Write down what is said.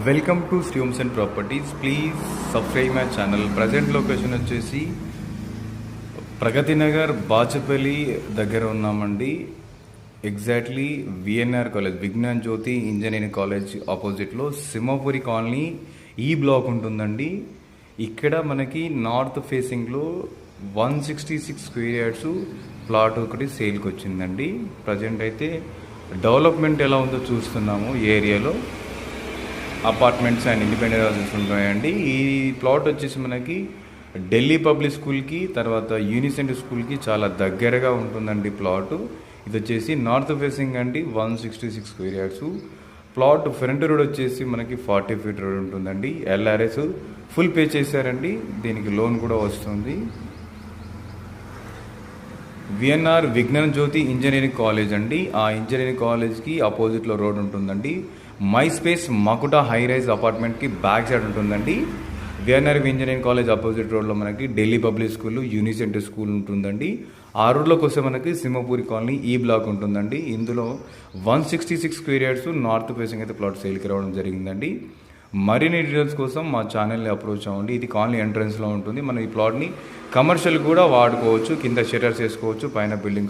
Welcome to streams and properties. Please subscribe my channel. Present location వచ్చేసి ప్రగతి నగర్ బాచపల్లి దగ్గర ఉన్నామండి. Exactly VNR college, Vignan Jyothi engineering college ఆపోజిట్లో Simhapuri colony ఈ black ఉంటుందండి. ఇక్కడ మనకి నార్త్ ఫేసింగ్లో 166 స్క్వేర్ యార్డ్స్ ప్లాట్ ఒకటి సేల్కి వచ్చిందండి. ప్రజెంట్ అయితే డెవలప్మెంట్ ఎలా ఉందో చూస్తున్నాము. ఈ ఏరియాలో అపార్ట్మెంట్స్ అండ్ ఇండిపెండెంట్ హౌసెస్ ఉంటాయండి. ఈ ప్లాట్ వచ్చేసి మనకి ఢిల్లీ పబ్లిక్ స్కూల్కి, తర్వాత యూనిసెంట్ స్కూల్కి చాలా దగ్గరగా ఉంటుందండి ప్లాట్. ఇది వచ్చేసి నార్త్ ఫేసింగ్ అండి, 166 square yards plot. Front road వచ్చేసి మనకి 40 ఫీట్ రోడ్ ఉంటుందండి. ఎల్ఆర్ఎస్ ఫుల్ పే చేశారండి. దీనికి లోన్ కూడా వస్తుంది. VNR Vignan Jyothi engineering college అండి. ఆ ఇంజనీరింగ్ కాలేజ్కి ఆపోజిట్లో రోడ్ ఉంటుందండి. My space Makuta high rise అపార్ట్మెంట్కి బ్యాక్ సైడ్ ఉంటుందండి. విఎన్ఆర్ ఇంజనీరింగ్ కాలేజ్ ఆపోజిట్ రోడ్లో మనకి Delhi public school, Unicent school ఉంటుందండి. ఆ రోడ్లోకి వస్తే మనకి సింహపూరి కాలనీ ఈ బ్లాక్ ఉంటుందండి. ఇందులో 166 స్క్వేర్ యార్డ్స్ నార్త్ ఫేసింగ్ అయితే ప్లాట్ సేల్కి రావడం జరిగిందండి. మరిన్ని డీటెయిల్స్ కోసం మా ఛానల్ని అప్రోచ్ అవ్వండి. ఇది కాలనీ ఎంట్రన్స్లో ఉంటుంది. మనం ఈ ప్లాట్ని కమర్షియల్ కూడా వాడుకోవచ్చు. కింద షట్టర్స్ వేసుకోవచ్చు, పైన బిల్డింగ్